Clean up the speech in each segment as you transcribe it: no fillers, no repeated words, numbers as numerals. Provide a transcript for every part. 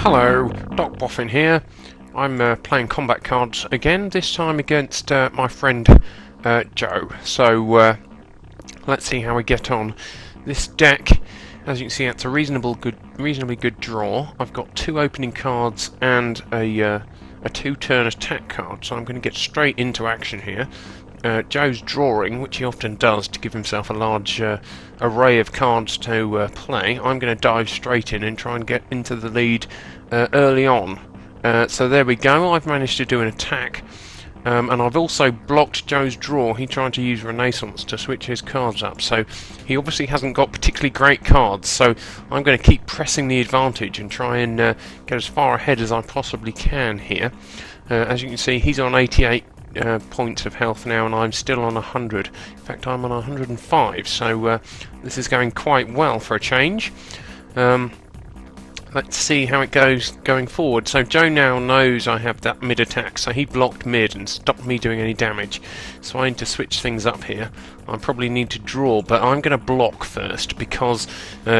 Hello, Boffin here. I'm playing combat cards again, this time against my friend Joe. So let's see how we get on. This deck, as you can see, it's a reasonably good draw. I've got two opening cards and a two-turn attack card, so I'm going to get straight into action here. Joe's drawing, which he often does to give himself a large array of cards to play. I'm going to dive straight in and try and get into the lead early on. So there we go, I've managed to do an attack. And I've also blocked Joe's draw. He tried to use Renaissance to switch his cards up, so he obviously hasn't got particularly great cards, so I'm going to keep pressing the advantage and try and get as far ahead as I possibly can here. As you can see, he's on 88 points of health now, and I'm still on 100. In fact, I'm on 105, so this is going quite well for a change. Let's see how it goes going forward. So Joe now knows I have that mid attack, so he blocked mid and stopped me doing any damage. So I need to switch things up here. I probably need to draw, but I'm going to block first because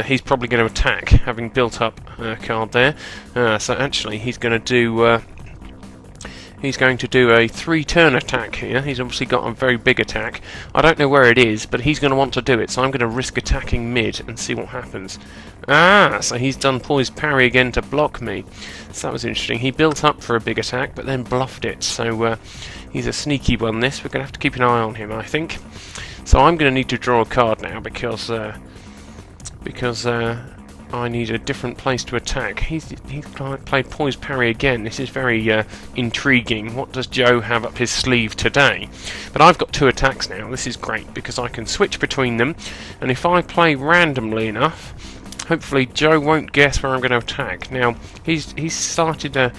he's probably going to attack, having built up a card there. So actually he's going to do a three-turn attack here. He's obviously got a very big attack. I don't know where it is, but he's going to want to do it, so I'm going to risk attacking mid and see what happens. So he's done poised parry again to block me. So that was interesting. He built up for a big attack, but then bluffed it, so he's a sneaky one, this. We're going to have to keep an eye on him, I think. So I'm going to need to draw a card now, because I need a different place to attack. He's played poised parry again. This is very intriguing. What does Joe have up his sleeve today? But I've got two attacks now. This is great because I can switch between them, and if I play randomly enough, hopefully Joe won't guess where I'm going to attack. Now he's started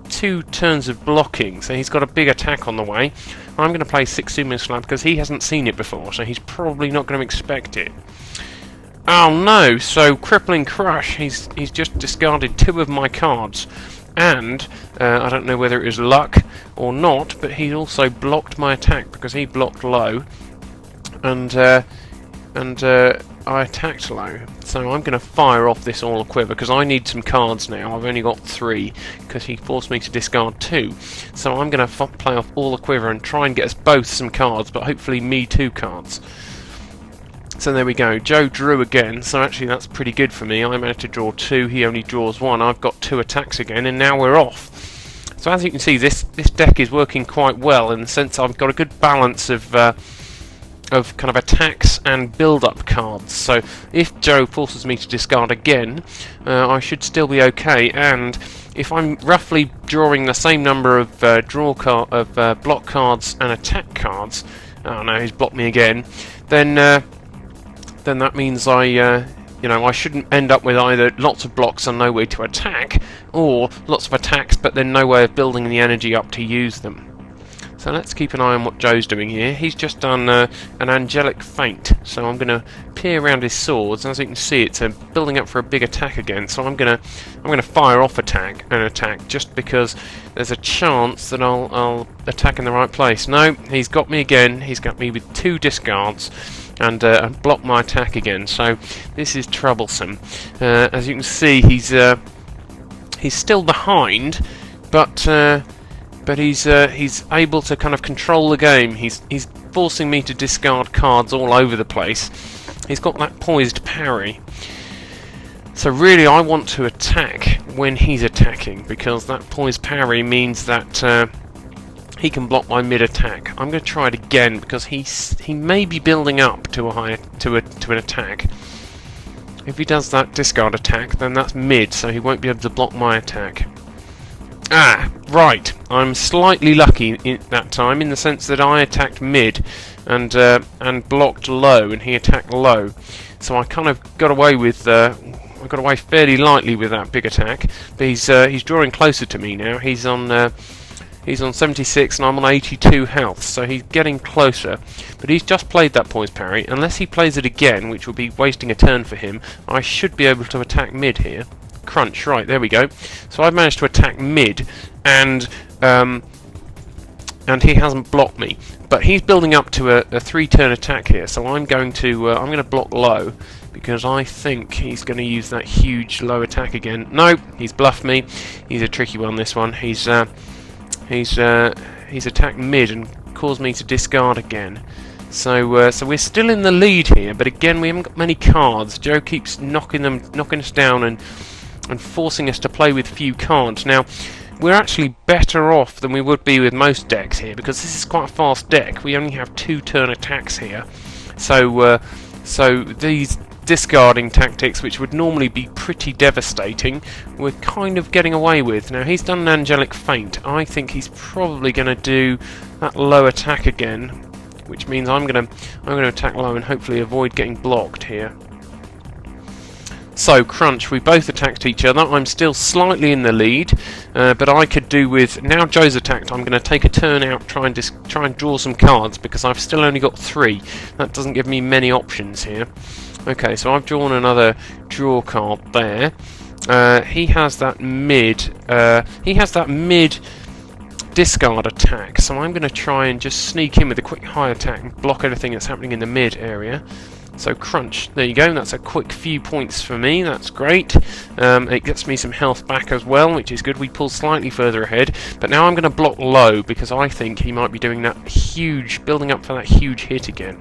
two turns of blocking, so he's got a big attack on the way. I'm going to play 6 Sumo Slab because he hasn't seen it before, so he's probably not going to expect it. Oh no, so Crippling Crush, he's just discarded 2 of my cards, and I don't know whether it was luck or not, but he also blocked my attack because he blocked low, and I attacked low. So I'm going to fire off this All Quiver because I need some cards now. I've only got 3 because he forced me to discard 2. So I'm going to play off All Quiver and try and get us both some cards, but hopefully me 2 cards. So there we go, Joe drew again, so actually that's pretty good for me. I managed to draw 2, he only draws 1, I've got 2 attacks again, and now we're off. So as you can see, this deck is working quite well in the sense I've got a good balance of kind of attacks and build-up cards. So if Joe forces me to discard again, I should still be okay, and if I'm roughly drawing the same number of block cards and attack cards, oh no, he's blocked me again, then that means I shouldn't end up with either lots of blocks and no way to attack, or lots of attacks but then no way of building the energy up to use them. So let's keep an eye on what Joe's doing here. He's just done an Angelic Feint, so I'm going to peer around his swords. As you can see, it's building up for a big attack again. So I'm going to fire off an attack just because there's a chance that I'll attack in the right place. No, he's got me again. He's got me with 2 discards. And block my attack again, so this is troublesome. As you can see, he's still behind, but he's able to kind of control the game. He's forcing me to discard cards all over the place. He's got that poised parry. So really, I want to attack when he's attacking because that poised parry means that he can block my mid attack. I'm going to try it again because he may be building up to an attack. If he does that discard attack, then that's mid, so he won't be able to block my attack. Right. I'm slightly lucky that time in the sense that I attacked mid and blocked low, and he attacked low. So I kind of got away with I got away fairly lightly with that big attack. But he's drawing closer to me now. He's on 76 and I'm on 82 health, so he's getting closer. But he's just played that poised parry. Unless he plays it again, which will be wasting a turn for him, I should be able to attack mid here. Crunch, right, there we go. So I've managed to attack mid, and he hasn't blocked me. But he's building up to a 3-turn attack here, so I'm going to block low, because I think he's going to use that huge low attack again. No, he's bluffed me. He's a tricky one, this one. He's attacked mid and caused me to discard again. So we're still in the lead here, but again we haven't got many cards. Joe keeps knocking us down and forcing us to play with few cards. Now, we're actually better off than we would be with most decks here, because this is quite a fast deck. We only have 2 turn attacks here. So these discarding tactics, which would normally be pretty devastating, we're kind of getting away with. Now, he's done an angelic feint. I think he's probably going to do that low attack again, which means I'm going to attack low and hopefully avoid getting blocked here. So, crunch, we both attacked each other. I'm still slightly in the lead, but I could do with... Now Joe's attacked, I'm going to take a turn out, try and draw some cards, because I've still only got 3. That doesn't give me many options here. Okay, so I've drawn another draw card there. He has that mid... discard attack, so I'm going to try and just sneak in with a quick high attack and block anything that's happening in the mid area. So crunch, there you go, that's a quick few points for me, that's great. It gets me some health back as well, which is good. We pull slightly further ahead, but now I'm going to block low because I think he might be doing that huge, building up for that huge hit again.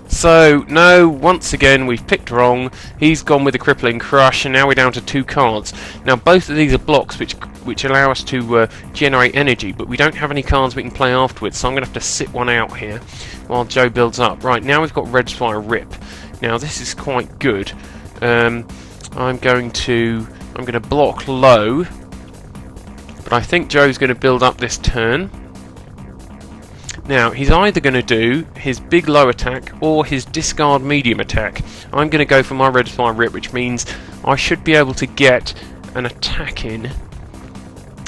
So, no, once again we've picked wrong. He's gone with the crippling crush, and now we're down to 2 cards. Now both of these are blocks which allow us to generate energy, but we don't have any cards we can play afterwards, so I'm going to have to sit one out here while Joe builds up. Right, now we've got Red Spire Rip. Now this is quite good. I'm going to block low, but I think Joe's going to build up this turn. Now, he's either going to do his big low attack or his discard medium attack. I'm going to go for my Red Spire Rip, which means I should be able to get an attack in,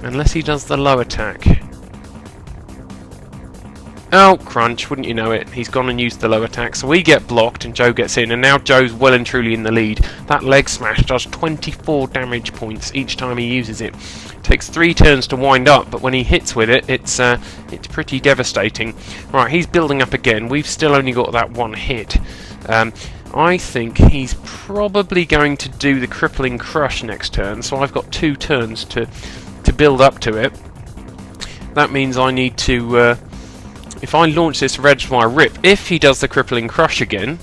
unless he does the low attack. Oh, crunch, wouldn't you know it, he's gone and used the low attack, so we get blocked and Joe gets in, and now Joe's well and truly in the lead. That leg smash does 24 damage points each time he uses it. Takes 3 turns to wind up, but when he hits with it, it's pretty devastating. Right, he's building up again. We've still only got that 1 hit. I think he's probably going to do the crippling crush next turn, so I've got 2 turns to build up to it. That means I need to... if I launch this Red Spire Rip, if he does the crippling crush again,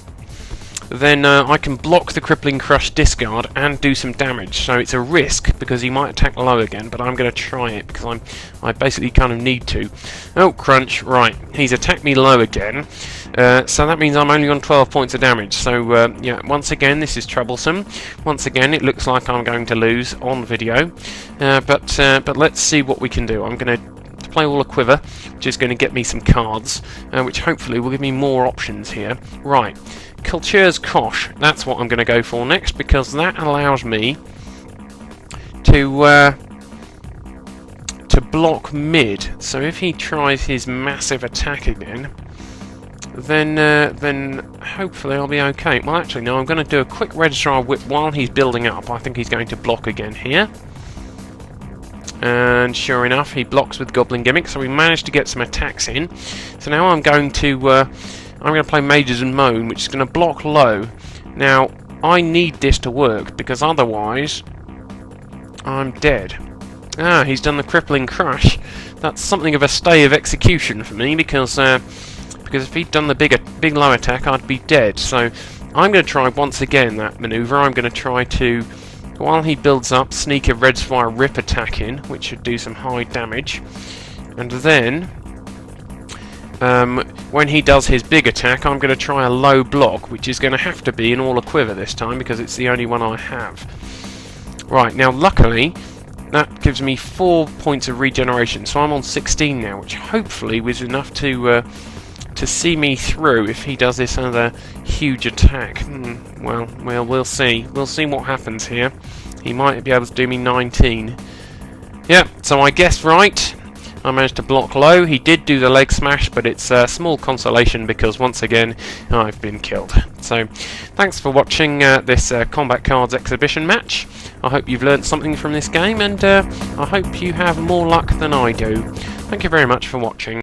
then I can block the crippling crush discard and do some damage. So it's a risk because he might attack low again, but I'm going to try it because I basically kind of need to. Oh, crunch! Right, he's attacked me low again, so that means I'm only on 12 points of damage. So yeah, once again this is troublesome. Once again it looks like I'm going to lose on video, but let's see what we can do. I'm going to play all a quiver, which is going to get me some cards, which hopefully will give me more options here. Right. Culture's Kosh, that's what I'm going to go for next, because that allows me to block mid. So if he tries his massive attack again, then hopefully I'll be okay. Well, actually, no, I'm going to do a quick Registrar Whip while he's building up. I think he's going to block again here. And sure enough, he blocks with Goblin Gimmick, so we managed to get some attacks in. So now I'm going to play Mages and Moan, which is going to block low. Now, I need this to work, because otherwise I'm dead. Ah, he's done the Crippling Crush. That's something of a stay of execution for me, because if he'd done the big low attack, I'd be dead. So I'm going to try once again that manoeuvre. I'm going to try to, while he builds up, sneak a Red Spire Rip attack in, which should do some high damage. And then, when he does his big attack, I'm going to try a low block, which is going to have to be an all a quiver this time, because it's the only one I have. Right, now luckily, that gives me 4 points of regeneration, so I'm on 16 now, which hopefully was enough to see me through if he does this other huge attack. Well, we'll see. We'll see what happens here. He might be able to do me 19. Yeah, so I guessed right. I managed to block low. He did do the leg smash, but it's a small consolation because once again I've been killed. So thanks for watching this Combat Cards exhibition match. I hope you've learnt something from this game, and I hope you have more luck than I do. Thank you very much for watching.